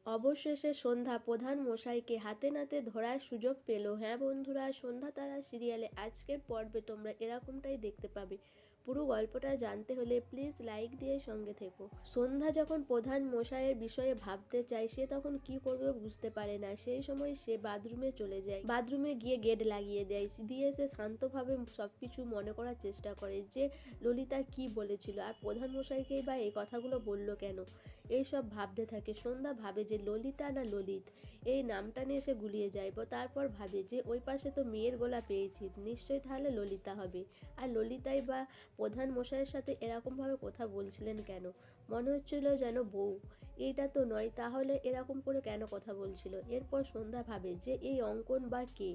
অবশেষে সন্ধ্যা প্রধান মশাইকে হাতে নাতে ধরার সুযোগ পেল। হ্যাঁ বন্ধুরা, সন্ধ্যা তারা সিরিয়ালে আজকের পর্বে তোমরা এরকমটাই দেখতে পাবে। পুরো গল্পটা জানতে হলে প্লিজ লাইক দিয়ে সঙ্গে থেকো। সন্ধ্যা যখন প্রধান মশাইয়ের বিষয়ে ভাবতে চায়, সে তখন কি করবে বুঝতে পারে না। সেই সময় সে বাথরুমে চলে যায়। বাথরুমে গিয়ে গেট লাগিয়ে দেয়, দিয়ে সে শান্তভাবে সবকিছু মনে করার চেষ্টা করে যে ললিতা কি বলেছিল, আর প্রধান মশাইকেই বা এই কথাগুলো বলল কেন। এইসব ভাবতে থাকে। সন্ধ্যা ভাবে যে ললিতা না ললিত, এই নামটা নিয়ে সে গুলিয়ে যায়। তারপর ভাবে যে ওই পাশে তো মেয়ের গলা পেয়েছি, নিশ্চয়ই তাহলে ললিতা হবে। আর ললিতাই বা প্রধান মশাইয়ের সাথে এরকমভাবে কথা বলছিলেন কেন? মনে হচ্ছিল যেন বউ। এইটা তো নয়, তাহলে এরকম করে কেন কথা বলছিল? এরপর সন্ধ্যা ভাবে যে এই অঙ্কন বা কে,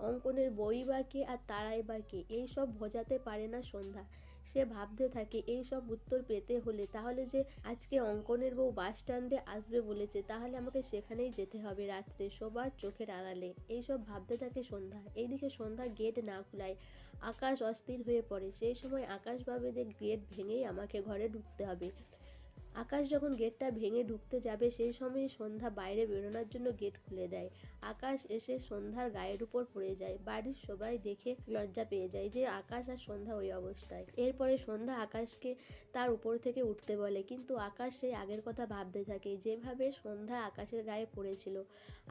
অঙ্কনের বই বা কে, আর তারাই বা কে? এইসব বোঝাতে পারে না সন্ধ্যা। সে ভাবতে থাকে এই সব উত্তর পেতে হলে তাহলে যে আজকে অঙ্কনের বউ বাস স্ট্যান্ডে আসবে বলেছে, তাহলে আমাকে সেখানেই যেতে হবে রাত্রে, সবার চোখের আড়ালে। এইসব ভাবতে থাকে সন্ধ্যা। এইদিকে সন্ধ্যা গেট না খোলায় আকাশ অস্থির হয়ে পড়ে। সেই সময় আকাশ ভাবে যে গেট ভেঙেই আমাকে ঘরে ঢুকতে হবে। আকাশ যখন গেটটা ভেঙে ঢুকতে যাবে, সেই সময় সন্ধ্যা বাইরে বেরোনোর জন্য গেট খুলে দেয়। আকাশ এসে সন্ধ্যার গায়ের উপর পড়ে যায়। বাড়ির সবাই দেখে লজ্জা পেয়ে যায় যে আকাশ আর সন্ধ্যা ওই অবস্থায়। এরপরে সন্ধ্যা আকাশকে তার উপর থেকে উঠতে বলে, কিন্তু আকাশ সেই আগের কথা ভাবতে থাকে, যেভাবে সন্ধ্যা আকাশের গায়ে পড়েছিল।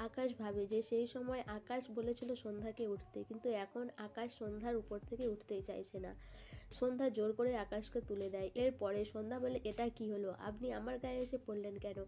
আকাশ ভাবে যে সেই সময় আকাশ বলেছিল সন্ধ্যাকে উঠতে, কিন্তু এখন আকাশ সন্ধ্যার উপর থেকে উঠতেই চাইছে না। সন্ধ্যা জোর করে আকাশকে তুলে দেয়। এরপরে সন্ধ্যা বলে, এটা কি হলো? আপনি আমার গায়ে এসে পড়লেন কেন?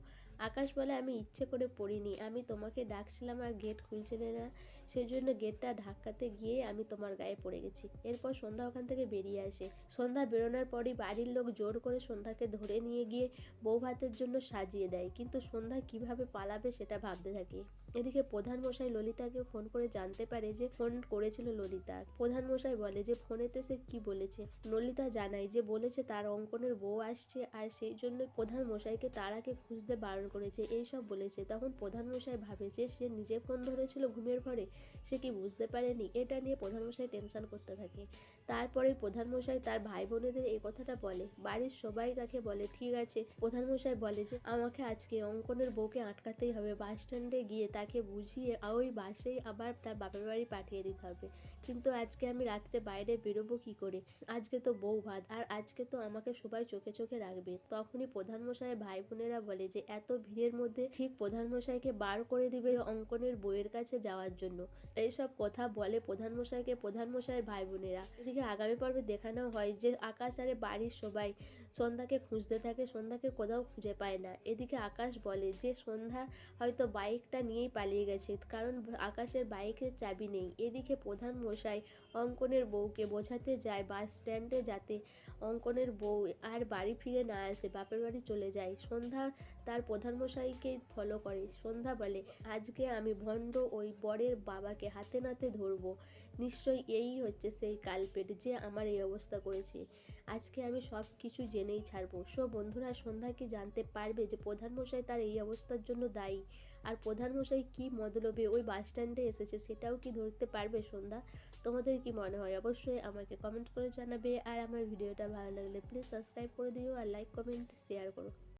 আকাশ বলে, আমি ইচ্ছে করে পড়িনি, আমি তোমাকে ডাকছিলাম আর গেট খুলছিলে না, সেই জন্য গেটটা ধাক্কাতে গিয়ে আমি তোমার গায়ে পড়ে গেছি। এরপর সন্ধ্যা ওখান থেকে বেরিয়ে আসে। সন্ধ্যা বেরোনোর পরই বাড়ির লোক জোর করে সন্ধ্যাকে ধরে নিয়ে গিয়ে বউ ভাতের জন্য সাজিয়ে দেয়, কিন্তু সন্ধ্যা কিভাবে পালাবে সেটা ভাবতে থাকে। এদিকে প্রধান মশাই ললিতাকে ফোন করে জানতে পারে যে ফোন করেছিল ললিতা। প্রধান মশাই বলে যে ফোনেতে সে কি বলেছে। ললিতা জানায় যে বলেছে তার অঙ্কনের বউ আসছে, আর সেই জন্য প্রধান মশাইকে তারাকে খুঁজতে বারণ করেছে, এইসব বলেছে। তখন প্রধান মশাই ভাবে যে সে নিজে ফোন ধরেছিল ঘুমের ঘরে, সে কি বুঝতে পারেনি? এটা নিয়ে প্রধান মশাই টেনশন করতে থাকে। তারপরে প্রধান মশাই তার ভাই বোনেদের এই কথাটা বলে। বাড়ির সবাই তাকে বলে ঠিক আছে। প্রধান মশাই বলে যে আমাকে আজকে অঙ্কনের বউকে আটকাতেই হবে, বাস স্ট্যান্ডে গিয়ে তাকে বুঝিয়ে ওই বাসেই আবার তার বাপের বাড়ি পাঠিয়ে দিতে হবে। কিন্তু আজকে আমি রাত্রে বাইরে বেরোবো কি করে? আজকে তো বউ ভাত, আর আজকে তো আমাকে সবাই চোখে চোখে রাখবে। তখনই প্রধান মশাইয়ের ভাই বোনেরা বলে যে এত ভিড়ের মধ্যে ঠিক প্রধান মশাইকে বার করে দিবে অঙ্কনের বইয়ের কাছে যাওয়ার জন্য। এইসব কথা বলে প্রধান মশাইকে প্রধান মশাইয়ের ভাই বোনেরা। এদিকে আগামী পর্বে দেখানো হয় যে আকাশ আর বাড়ির সবাই সন্ধ্যাকে খুঁজতে থাকে, সন্ধ্যাকে কোথাও খুঁজে পায় না। এদিকে আকাশ বলে যে সন্ধ্যা হয়তো বাইকটা নিয়েই পালিয়ে গেছে, কারণ আকাশের বাইকের চাবি নেই। এদিকে প্রধান মশাই অঙ্কনের বউকে বোঝাতে যায় বাস স্ট্যান্ডে যাতে অঙ্কনের বউ আর বাড়ি ফিরে না আসে, বাপের বাড়ি চলে যায়। সন্ধ্যা তার প্রধান মশাইকে ফলো করে। সন্ধ্যা বলে আজকে আমি ভণ্ড ওই বরের বাবাকে হাতে নাতে ধরবো, নিশ্চয়ই এই হচ্ছে সেই কালপেট যে আমার এই অবস্থা করেছে। আজকে আমি সব কিছু জেনেই ছাড়বো। বন্ধুরা, সন্ধ্যা কি জানতে পারবে যে প্রধান মশাই তার এই অবস্থার জন্য দায়ী? আর প্রধান মশাই কি মতলবে ওই বাস স্ট্যান্ডে এসেছে সেটাও কি ধরতে পারবে সন্ধ্যা? তোমাদের কি মনে হয় অবশ্যই আমাকে কমেন্ট করে জানাবে। আর আমার ভিডিওটা ভালো লাগলে প্লিজ সাবস্ক্রাইব করে দিও, আর লাইক কমেন্ট শেয়ার করো।